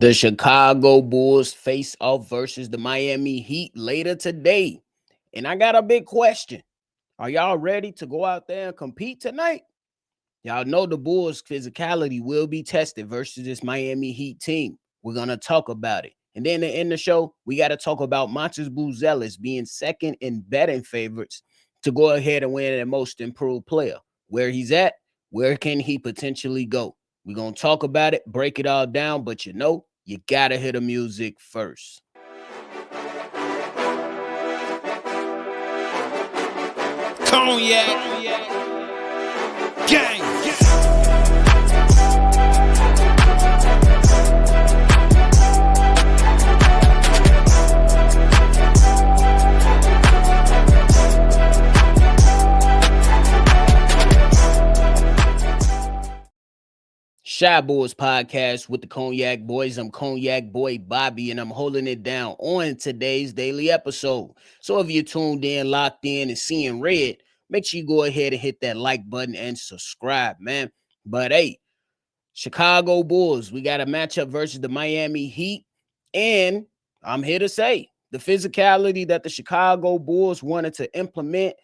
The Chicago Bulls face off versus the Miami Heat later today. And I got a big question. Are y'all ready to go out there and compete tonight? Y'all know the Bulls' physicality will be tested versus this Miami Heat team. We're going to talk about it. And then to end the show, we got to talk about Montes Buzelis being second in betting favorites to go ahead and win the most improved player. Where he's at, where can he potentially go? We're going to talk about it, break it all down, but you got to hear the music first. Cognac, gang. Shy Boys Podcast with the Cognac Boys. I'm Cognac Boy Bobby, and I'm holding it down on today's daily episode. So if you're tuned in, locked in, and seeing red, make sure you go ahead and hit that like button and subscribe, man. But hey, Chicago Bulls, we got a matchup versus the Miami Heat, and I'm here to say the physicality that the Chicago Bulls wanted to implement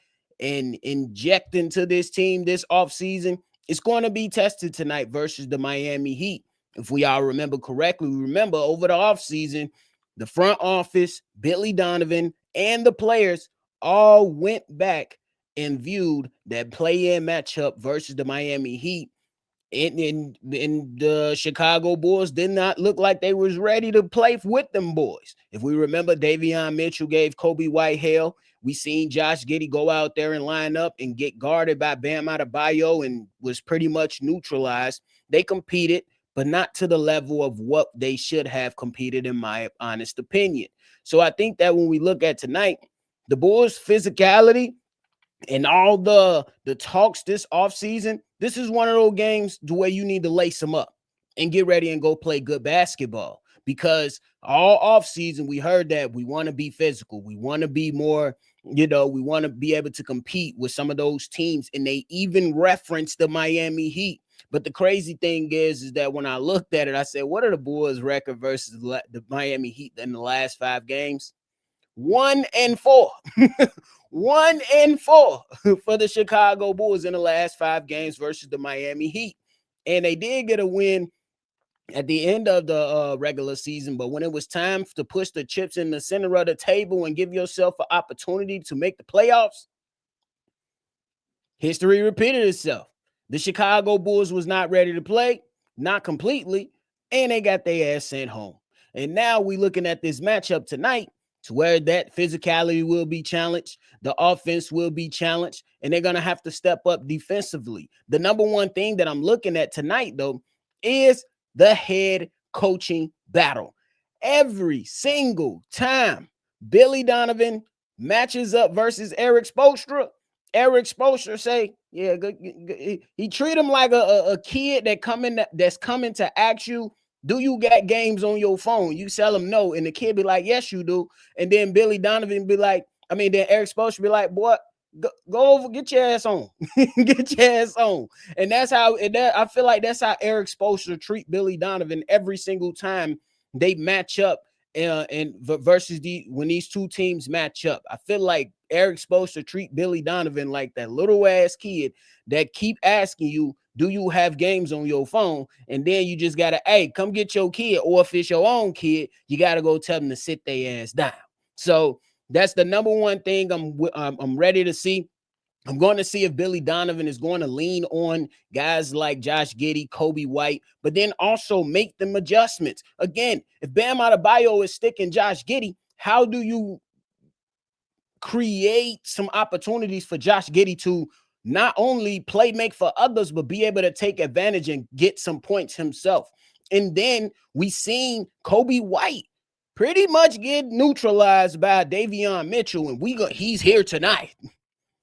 and inject into this team this offseason, it's going to be tested tonight versus the Miami Heat. If we all remember correctly, remember over the offseason, the front office, Billy Donovan, and the players all went back and viewed that play-in matchup versus the Miami Heat. And the Chicago Bulls did not look like they was ready to play with them boys. If we remember, Davion Mitchell gave Kobe White hell. We seen Josh Giddey go out there and line up and get guarded by Bam Adebayo and was pretty much neutralized. They competed, but not to the level of what they should have competed, in my honest opinion. So I think that when we look at tonight, the Bulls' physicality and all the talks this offseason, this is one of those games the way you need to lace them up and get ready and go play good basketball. Because all offseason, we heard that we want to be physical. We want to be more, we want to be able to compete with some of those teams. And they even referenced the Miami Heat. But the crazy thing is that when I looked at it, I said, what are the Bulls' record versus the Miami Heat in the last 5 games? 1-4. 1-4 for the Chicago Bulls in the last 5 games versus the Miami Heat. And they did get a win at the end of the regular season, but when it was time to push the chips in the center of the table and give yourself an opportunity to make the playoffs, history repeated itself. The Chicago Bulls was not ready to play, not completely, and they got their ass sent home. And now we looking at this matchup tonight to where that physicality will be challenged, the offense will be challenged, and they're going to have to step up defensively. The number one thing that I'm looking at tonight, though, is the head coaching battle. Every single time Billy Donovan matches up versus Eric Spoelstra, Eric Spoelstra say, yeah, he treat him like a kid that's coming to ask you, do you got games on your phone? You tell him no, and the kid be like, yes, you do. And then Billy Donovan be like, then Eric Spoelstra be like, boy, go over, get your ass on. Get your ass on. And that's how, I feel like that's how Eric Spoelstra treat Billy Donovan every single time they match up and versus when these two teams match up. I feel like Eric Spoelstra treat Billy Donovan like that little ass kid that keep asking you, do you have games on your phone? And then you just gotta, hey, come get your kid, or if it's your own kid, you gotta go tell them to sit their ass down. So that's the number one thing I'm ready to see. I'm going to see if Billy Donovan is going to lean on guys like Josh Giddey, Kobe White, but then also make them adjustments. Again, if Bam Adebayo is sticking Josh Giddey, how do you create some opportunities for Josh Giddey to not only make for others, but be able to take advantage and get some points himself? And then we seen Kobe White pretty much get neutralized by Davion Mitchell, and he's here tonight.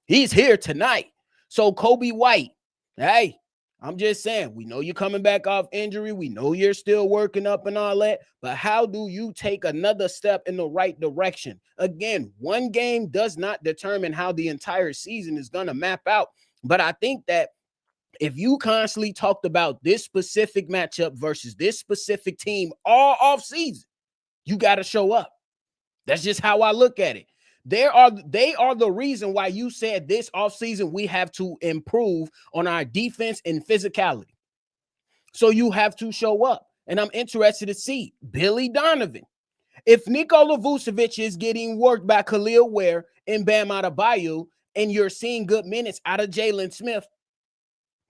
He's here tonight. So Kobe White, hey, I'm just saying, we know you're coming back off injury. We know you're still working up and all that, but how do you take another step in the right direction? Again, one game does not determine how the entire season is going to map out, but I think that If you constantly talked about this specific matchup versus this specific team all off season, you got to show up. That's just how I look at it. They are the reason why you said this offseason we have to improve on our defense and physicality. So you have to show up. And I'm interested to see Billy Donovan. If Nikola Vucevic is getting worked by Khalil Ware and Bam Adebayo, and you're seeing good minutes out of Jalen Smith,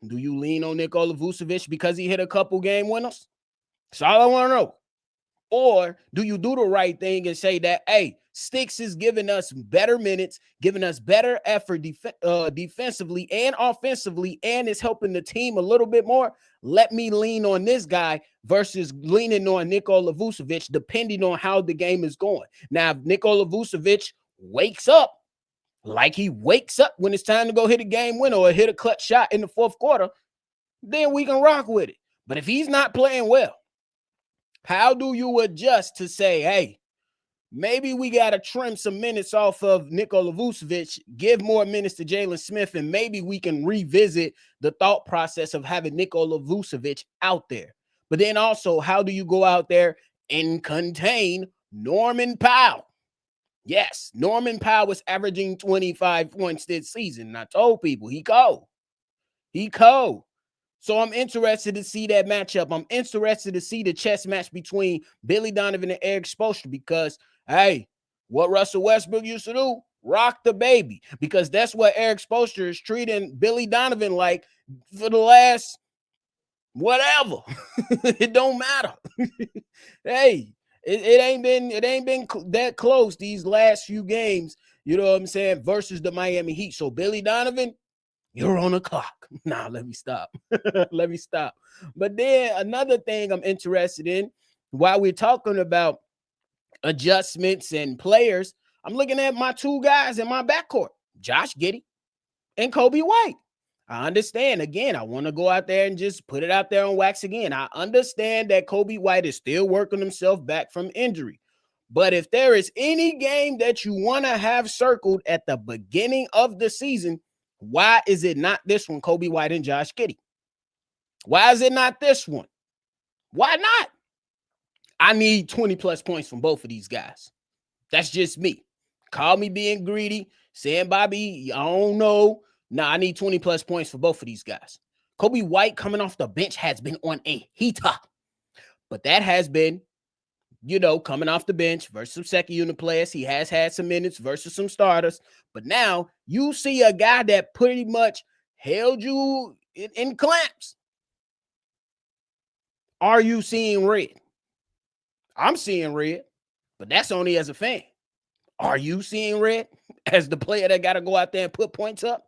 do you lean on Nikola Vucevic because he hit a couple game winners? That's all I want to know. Or do you do the right thing and say that, hey, Sticks is giving us better minutes, giving us better effort defensively and offensively, and is helping the team a little bit more? Let me lean on this guy versus leaning on Nikola Vucevic, depending on how the game is going. Now, if Nikola Vucevic wakes up like he wakes up when it's time to go hit a game winner or hit a clutch shot in the fourth quarter, then we can rock with it. But if he's not playing well, how do you adjust to say, hey, maybe we got to trim some minutes off of Nikola Vucevic, give more minutes to Jalen Smith, and maybe we can revisit the thought process of having Nikola Vucevic out there. But then also, how do you go out there and contain Norman Powell? Yes, Norman Powell was averaging 25 points this season. And I told people, he cold. He cold. So I'm interested to see that matchup. I'm interested to see the chess match between Billy Donovan and Eric Spoelstra because, hey, what Russell Westbrook used to do, rock the baby, because that's what Eric Spoelstra is treating Billy Donovan like for the last whatever. It don't matter. Hey, it ain't been that close these last few games, you know what I'm saying, versus the Miami Heat. So Billy Donovan, you're on the clock. Nah, let me stop. Let me stop. But then another thing I'm interested in while we're talking about adjustments and players, I'm looking at my two guys in my backcourt, Josh Giddey and Kobe White. I understand. Again, I want to go out there and just put it out there on wax again. I understand that Kobe White is still working himself back from injury. But if there is any game that you want to have circled at the beginning of the season, why is it not this one, Kobe White and Josh Giddey? Why is it not this one? Why not? I need 20 plus points from both of these guys. That's just me. Call me being greedy, saying, Bobby, I don't know. Nah, I need 20 plus points for both of these guys. Kobe White coming off the bench has been on a heater. But that has been, coming off the bench versus some second unit players. He has had some minutes versus some starters. But now you see a guy that pretty much held you in clamps. Are you seeing red? I'm seeing red, but that's only as a fan. Are you seeing red as the player that got to go out there and put points up?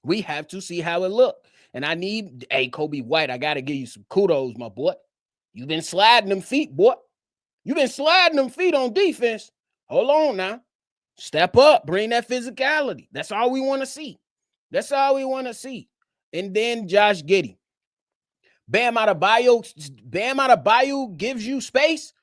We have to see how it look. And I need, hey, Kobe White, I got to give you some kudos, my boy. You've been sliding them feet, boy. You've been sliding them feet on defense. Hold on now. Step up. Bring that physicality. That's all we want to see. That's all we want to see. And then Josh Giddey. Bam Adebayo gives you space.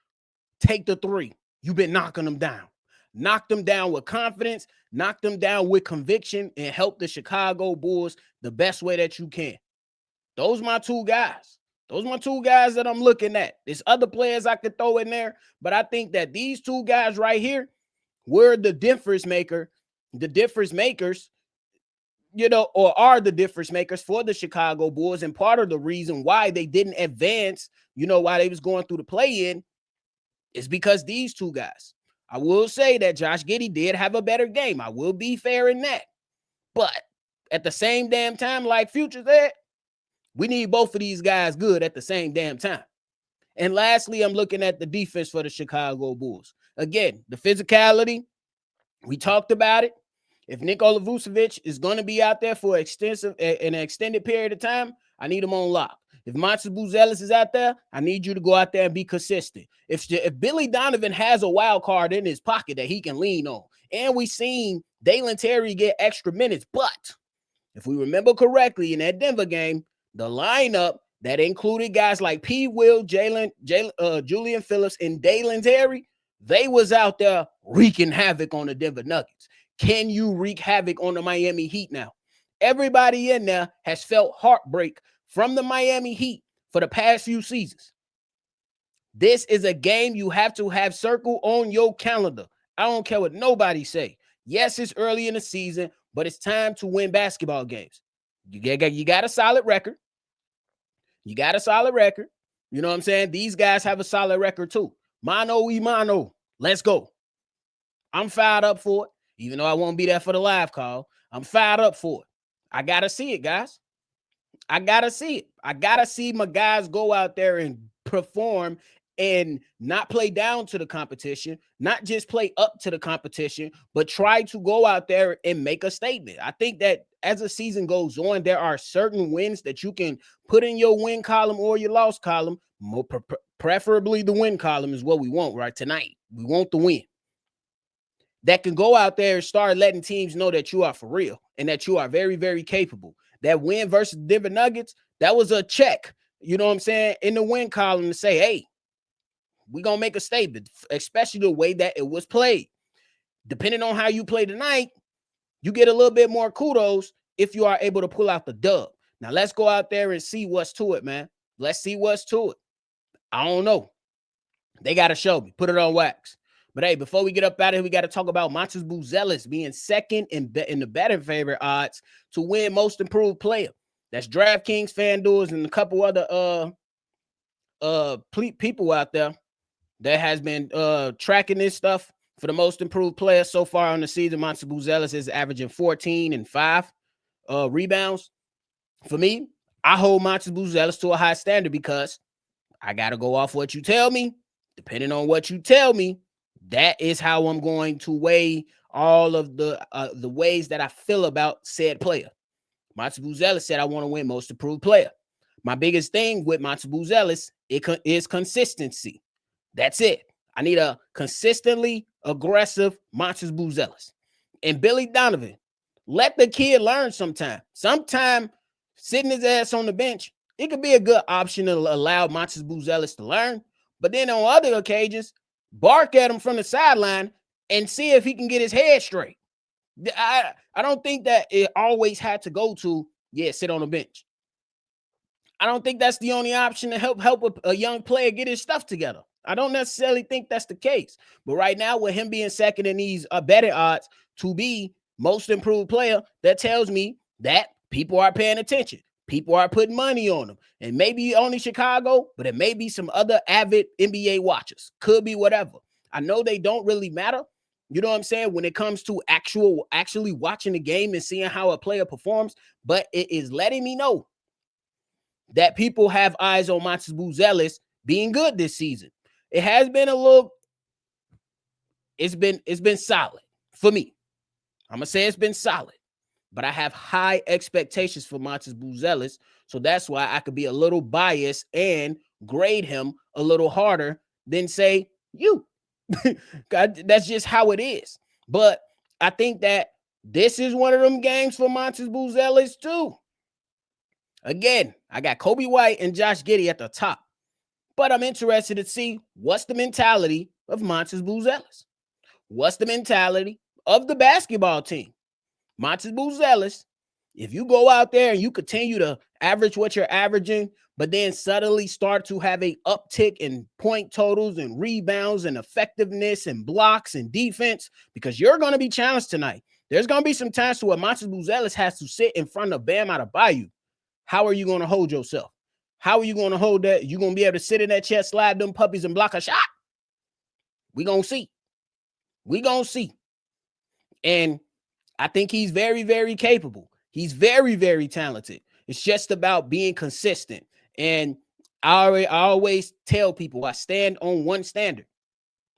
Take the three. You've been knocking them down. Knock them down with confidence. Knock them down with conviction and help the Chicago Bulls the best way that you can. Those are my two guys. Those are my two guys that I'm looking at. There's other players I could throw in there, but I think that these two guys right here were the difference makers, or are the difference makers for the Chicago Bulls. And part of the reason why they didn't advance, while they was going through the play-in, is because these two guys. I will say that Josh Giddey did have a better game. I will be fair in that. But at the same damn time, like Future said, we need both of these guys good at the same damn time. And lastly, I'm looking at the defense for the Chicago Bulls. Again, the physicality, we talked about it. If Nikola Vucevic is going to be out there for an extended period of time, I need him on lock. If Monty Buzelis is out there, I need you to go out there and be consistent. If Billy Donovan has a wild card in his pocket that he can lean on, and we seen Dalen Terry get extra minutes, but if we remember correctly in that Denver game, the lineup that included guys like P. Will, Julian Phillips, and Dalen Terry, they was out there wreaking havoc on the Denver Nuggets. Can you wreak havoc on the Miami Heat now? Everybody in there has felt heartbreak from the Miami Heat for the past few seasons. This is a game you have to have circle on your calendar. I don't care what nobody say. Yes, it's early in the season, but it's time to win basketball games. You got a solid record. You got a solid record. You know what I'm saying? These guys have a solid record too. Mano y mano. Let's go. I'm fired up for it. Even though I won't be there for the live call, I'm fired up for it. I got to see it, guys. I got to see it. I got to see my guys go out there and perform and not play down to the competition, not just play up to the competition, but try to go out there and make a statement. I think that as the season goes on, there are certain wins that you can put in your win column or your loss column. Preferably the win column is what we want right tonight. We want the win. That can go out there and start letting teams know that you are for real and that you are very, very capable. That win versus Denver Nuggets, that was a check, you know what I'm saying, in the win column to say, hey, we're going to make a statement, especially the way that it was played. Depending on how you play tonight, you get a little bit more kudos if you are able to pull out the dub. Now, let's go out there and see what's to it, man. Let's see what's to it. I don't know. They got to show me. Put it on wax. But hey, before we get up out of here, we got to talk about Montes Buzelis being second in the betting favorite odds to win most improved player. That's DraftKings, FanDuel, and a couple other people out there that has been tracking this stuff for the most improved player so far on the season. Montes Buzelis is averaging 14 and 5 rebounds. For me, I hold Montes Buzelis to a high standard because I got to go off what you tell me. Depending on what you tell me, that is how I'm going to weigh all of the ways that I feel about said player. Montes Buzelis said, I want to win most improved player. My biggest thing with Montes Buzelis is consistency. That's it. I need a consistently aggressive Montes Buzelis. And Billy Donovan, let the kid learn sometime. Sometime sitting his ass on the bench, it could be a good option to allow Montes Buzelis to learn. But then on other occasions, bark at him from the sideline and see if he can get his head straight. I don't think that it always had to go to, sit on the bench. I don't think that's the only option to help a young player get his stuff together. I don't necessarily think that's the case. But right now, with him being second in these betting odds to be most improved player, that tells me that people are paying attention. People are putting money on him. And maybe only Chicago, but it may be some other avid NBA watchers. Could be whatever. I know they don't really matter. You know what I'm saying? When it comes to actually watching the game and seeing how a player performs. But it is letting me know that people have eyes on Montes Buzelis being good this season. It has been it's been solid for me. I'm going to say it's been solid. But I have high expectations for Montes Buzelis, so that's why I could be a little biased and grade him a little harder than say you. God, that's just how it is. But I think that this is one of them games for Montes Buzelis too. Again, I got Kobe White and Josh Giddey at the top, but I'm interested to see what's the mentality of Montes Buzelis. What's the mentality of the basketball team? Montes Buzelis, if you go out there and you continue to average what you're averaging, but then suddenly start to have a uptick in point totals and rebounds and effectiveness and blocks and defense, because you're going to be challenged tonight. There's going to be some times where Montes Buzelis has to sit in front of Bam Adebayo. How are you going to hold yourself? How are you going to hold that? You going to be able to sit in that chair, slide them puppies, and block a shot? We going to see. We going to see. And I think he's very, very capable. He's very, very talented. It's just about being consistent. And I always tell people I stand on one standard.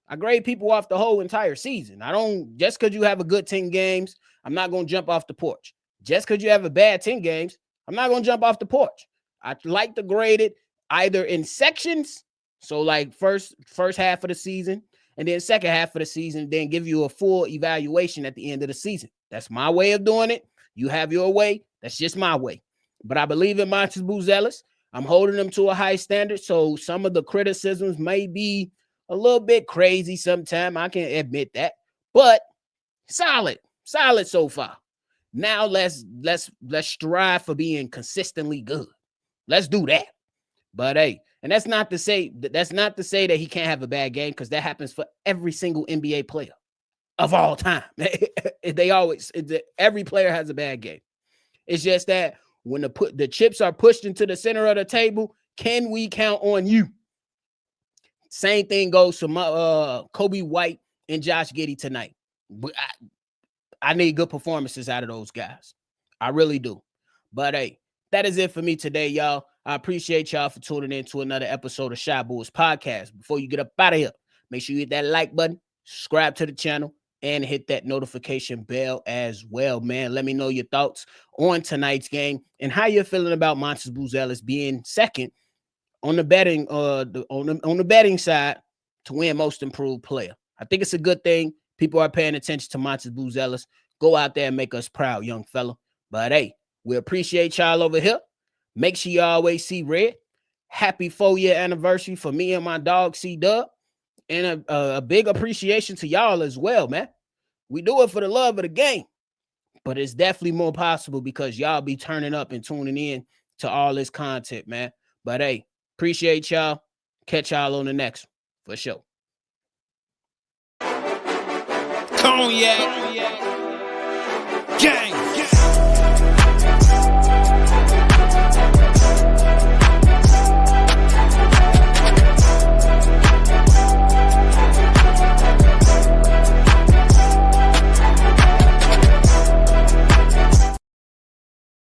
I grade people off the whole entire season. I don't, just because you have a good 10 games, I'm not going to jump off the porch. Just because you have a bad 10 games, I'm not going to jump off the porch. I like to grade it either in sections, so like first half of the season, and then second half of the season, then give you a full evaluation at the end of the season. That's my way of doing it. You have your way. That's just my way. But I believe in Montes Buzelis. I'm holding him to a high standard, so some of the criticisms may be a little bit crazy sometimes. I can admit that. But solid so far. Now let's strive for being consistently good. Let's do that. But hey, and that's not to say that he can't have a bad game, because that happens for every single NBA player of all time. Every player has a bad game. It's just that when the chips are pushed into the center of the table, can we count on you? Same thing goes for my Kobe White and Josh Giddey tonight. I need good performances out of those guys. I really do. But hey, that is it for me today, y'all. I appreciate y'all for tuning in to another episode of Shy Bulls Podcast. Before you get up out of here, make sure you hit that like button, subscribe to the channel, and hit that notification bell as well, man. Let me know your thoughts on tonight's game and how you're feeling about Montes Buzelis being second on the betting on the betting side to win Most Improved Player. I think it's a good thing. People are paying attention to Montes Buzelis. Go out there and make us proud, young fella. But hey, we appreciate y'all over here. Make sure you always see red. Happy 4-year anniversary for me and my dog C-Dub. And a big appreciation to y'all as well, man. We do it for the love of the game. But it's definitely more possible because y'all be turning up and tuning in to all this content, man. But hey, appreciate y'all. Catch y'all on the next one, for sure. Cognac. Gang.